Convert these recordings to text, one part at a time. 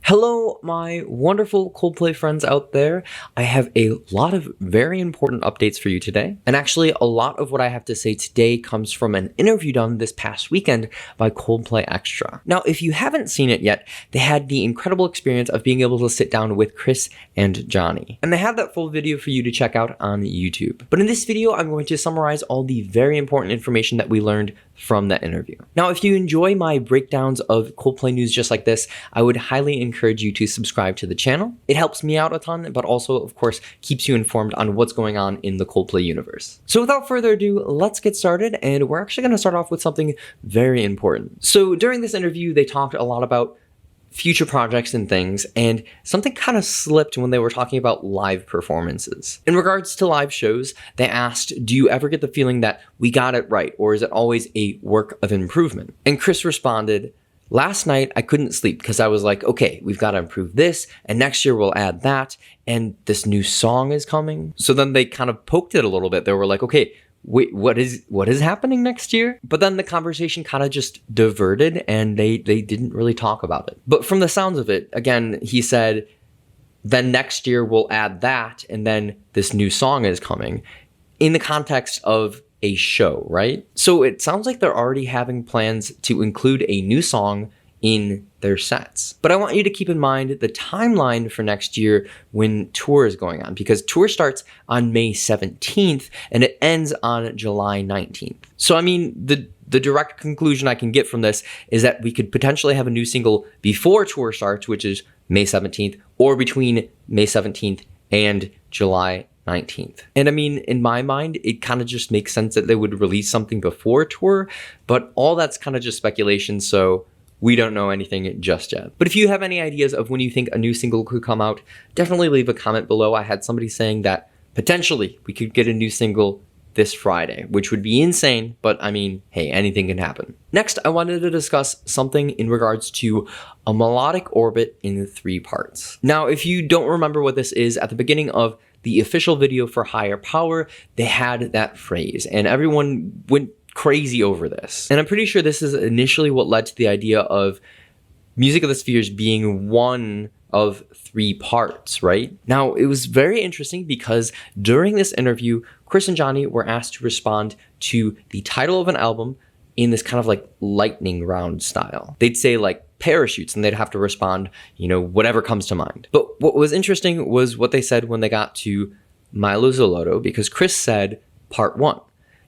Hello, my wonderful Coldplay friends out there. I have a lot of very important updates for you today. And actually, a lot of what I have to say today comes from an interview done this past weekend by Coldplay Extra. Now, if you haven't seen it yet, they had the incredible experience of being able to sit down with Chris and Johnny. And they have that full video for you to check out on YouTube. But in this video, I'm going to summarize all the very important information that we learned from that interview. Now, if you enjoy my breakdowns of Coldplay news just like this, I would highly encourage you to subscribe to the channel. It helps me out a ton, but also, of course, keeps you informed on what's going on in the Coldplay universe. So without further ado, let's get started, and we're actually going to start off with something very important. So during this interview, they talked a lot about future projects and things, and something kind of slipped when they were talking about live performances. In regards to live shows, they asked, do you ever get the feeling that we got it right, or is it always a work of improvement? And Chris responded, last night I couldn't sleep because I was like, okay, we've got to improve this, and next year we'll add that, and this new song is coming. So then they kind of poked it a little bit. They were like, okay, wait, what is happening next year? But then the conversation kind of just diverted and they didn't really talk about it. But from the sounds of it, again, he said, then next year we'll add that, and then this new song is coming in the context of a show, right? So it sounds like they're already having plans to include a new song in their sets. But I want you to keep in mind the timeline for next year when tour is going on, because tour starts on May 17th and it ends on July 19th. So I mean, the direct conclusion I can get from this is that we could potentially have a new single before tour starts, which is May 17th, or between May 17th and July 19th. And I mean, in my mind, it kind of just makes sense that they would release something before tour, but all that's kind of just speculation, so we don't know anything just yet. But if you have any ideas of when you think a new single could come out, definitely leave a comment below. I had somebody saying that potentially we could get a new single this Friday, which would be insane, but I mean, hey, anything can happen. Next, I wanted to discuss something in regards to a melodic orbit in 3 parts. Now, if you don't remember what this is, at the beginning of the official video for Higher Power, they had that phrase, and everyone went crazy over this. And I'm pretty sure this is initially what led to the idea of Music of the Spheres being one of 3 parts, right? Now, it was very interesting because during this interview, Chris and Johnny were asked to respond to the title of an album in this kind of like lightning round style. They'd say like parachutes and they'd have to respond, whatever comes to mind. But what was interesting was what they said when they got to My Luzoloto, because Chris said part 1.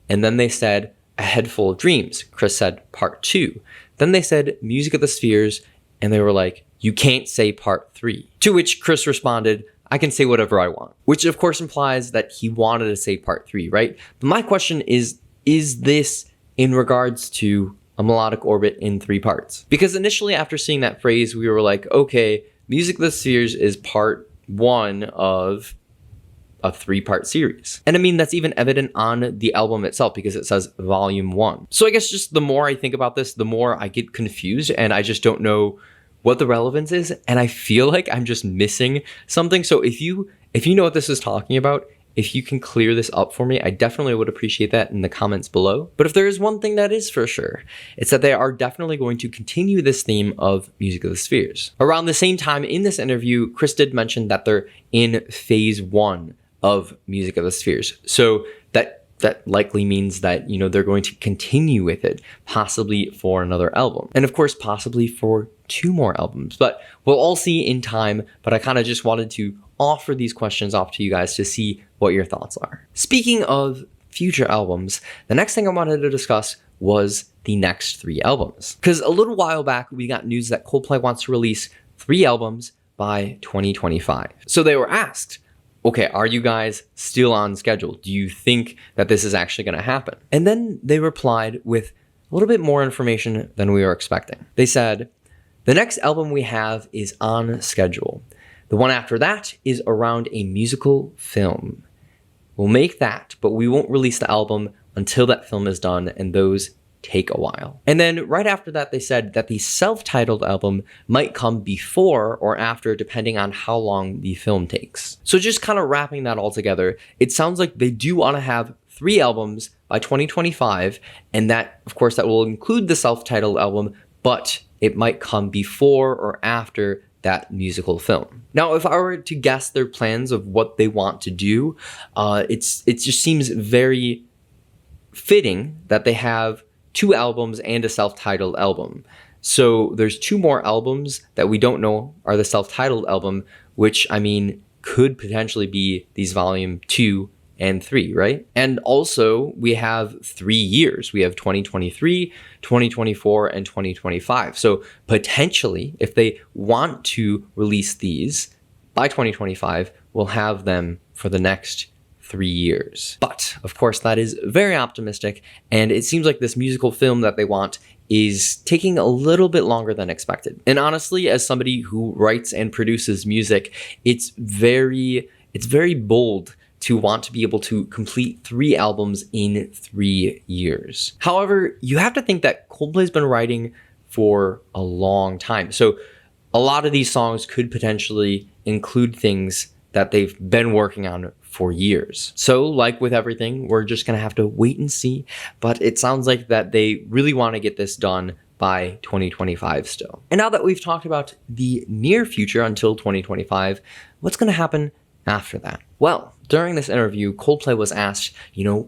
And then they said A Head Full of Dreams. Chris said part 2. Then they said Music of the Spheres, and they were like, you can't say part 3. To which Chris responded, I can say whatever I want. Which of course implies that he wanted to say part 3, right? But my question is this in regards to a melodic orbit in 3 parts? Because initially after seeing that phrase, we were like, okay, Music of the Spheres is part 1 of a 3-part series. And I mean, that's even evident on the album itself because it says volume 1. So I guess just the more I think about this, the more I get confused and I just don't know what the relevance is. And I feel like I'm just missing something. So if you know what this is talking about, if you can clear this up for me, I definitely would appreciate that in the comments below. But if there is one thing that is for sure, it's that they are definitely going to continue this theme of Music of the Spheres. Around the same time in this interview, Chris did mention that they're in phase 1 of Music of the Spheres. So that likely means that, they're going to continue with it, possibly for another album. And of course, possibly for 2 more albums. But we'll all see in time, but I kind of just wanted to offer these questions off to you guys to see what your thoughts are. Speaking of future albums, the next thing I wanted to discuss was the next 3 albums. Because a little while back, we got news that Coldplay wants to release 3 albums by 2025. So they were asked, okay, are you guys still on schedule? Do you think that this is actually going to happen? And then they replied with a little bit more information than we were expecting. They said, the next album we have is on schedule. The one after that is around a musical film. We'll make that, but we won't release the album until that film is done, and those take a while. And then right after that, they said that the self-titled album might come before or after, depending on how long the film takes. So just kind of wrapping that all together, it sounds like they do want to have 3 albums by 2025, and that, of course, that will include the self-titled album, but it might come before or after that musical film. Now, if I were to guess their plans of what they want to do, it just seems very fitting that they have 2 albums and a self-titled album. So there's 2 more albums that we don't know are the self-titled album, which, I mean, could potentially be these volume 2 and 3, right? And also we have 3 years. We have 2023, 2024, and 2025. So potentially, if they want to release these by 2025, we'll have them for the next 3 years. But of course, that is very optimistic, and it seems like this musical film that they want is taking a little bit longer than expected. And honestly, as somebody who writes and produces music, it's very bold to want to be able to complete 3 albums in 3 years. However, you have to think that Coldplay's been writing for a long time. So a lot of these songs could potentially include things that they've been working on for years. So like with everything, we're just gonna have to wait and see, but it sounds like that they really wanna get this done by 2025 still. And now that we've talked about the near future until 2025, what's gonna happen after that? Well, during this interview, Coldplay was asked,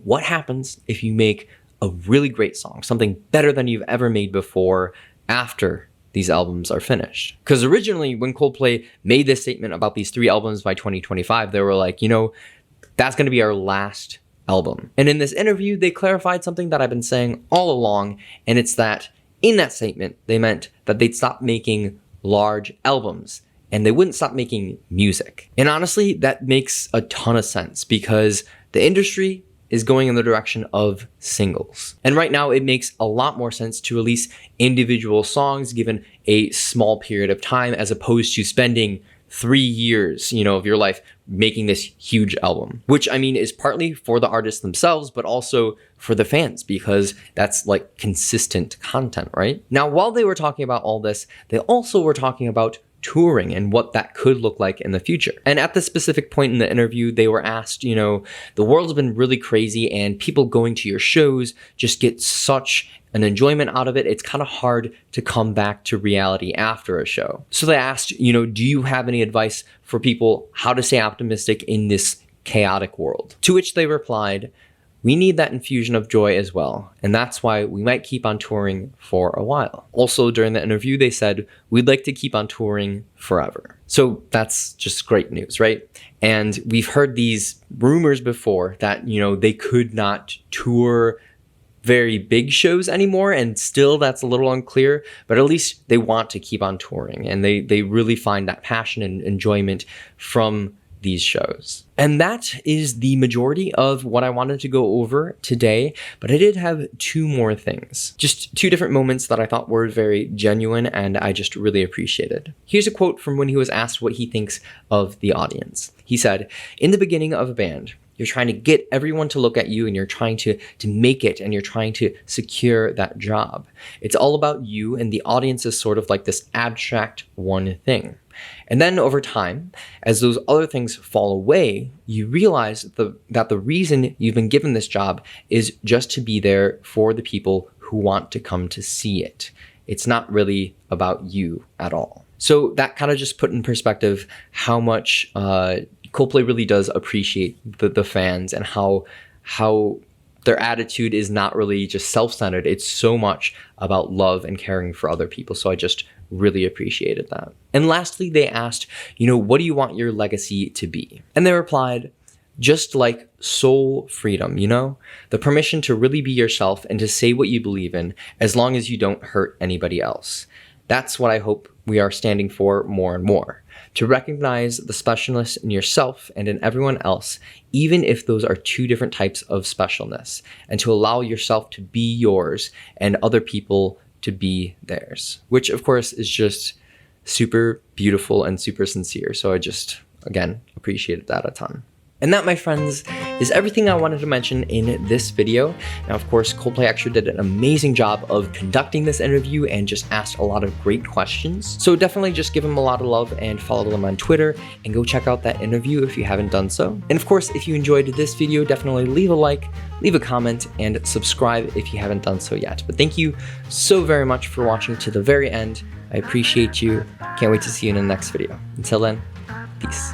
what happens if you make a really great song, something better than you've ever made before after these albums are finished? Because originally when Coldplay made this statement about these 3 albums by 2025, they were like, that's going to be our last album. And in this interview, they clarified something that I've been saying all along, and it's that in that statement, they meant that they'd stop making large albums and they wouldn't stop making music. And honestly, that makes a ton of sense because the industry is going in the direction of singles. And right now it makes a lot more sense to release individual songs given a small period of time as opposed to spending 3 years, of your life making this huge album, which I mean is partly for the artists themselves, but also for the fans because that's like consistent content, right? Now, while they were talking about all this, they also were talking about touring and what that could look like in the future. And at this specific point in the interview, they were asked, the world's been really crazy and people going to your shows just get such an enjoyment out of it. It's kind of hard to come back to reality after a show. So they asked, do you have any advice for people how to stay optimistic in this chaotic world? To which they replied, we need that infusion of joy as well, and that's why we might keep on touring for a while. Also, during the interview, they said, we'd like to keep on touring forever. So that's just great news, right? And we've heard these rumors before that, they could not tour very big shows anymore, and still that's a little unclear, but at least they want to keep on touring, and they really find that passion and enjoyment from these shows. And that is the majority of what I wanted to go over today, but I did have 2 more things. Just 2 different moments that I thought were very genuine and I just really appreciated. Here's a quote from when he was asked what he thinks of the audience. He said, in the beginning of a band, you're trying to get everyone to look at you and you're trying to make it and you're trying to secure that job. It's all about you and the audience is sort of like this abstract one thing. And then over time, as those other things fall away, you realize that the reason you've been given this job is just to be there for the people who want to come to see it. It's not really about you at all. So that kind of just put in perspective how much Coldplay really does appreciate the fans and how their attitude is not really just self-centered. It's so much about love and caring for other people. So I just really appreciated that. And lastly, they asked, what do you want your legacy to be? And they replied, just like soul freedom, the permission to really be yourself and to say what you believe in as long as you don't hurt anybody else. That's what I hope we are standing for more and more. To recognize the specialness in yourself and in everyone else, even if those are 2 different types of specialness, and to allow yourself to be yours and other people to be theirs, which of course is just super beautiful and super sincere. So I just, again, appreciated that a ton. And that, my friends, is everything I wanted to mention in this video. Now, of course, Coldplay actually did an amazing job of conducting this interview and just asked a lot of great questions. So definitely just give them a lot of love and follow them on Twitter and go check out that interview if you haven't done so. And of course, if you enjoyed this video, definitely leave a like, leave a comment, and subscribe if you haven't done so yet. But thank you so very much for watching to the very end. I appreciate you. Can't wait to see you in the next video. Until then, peace.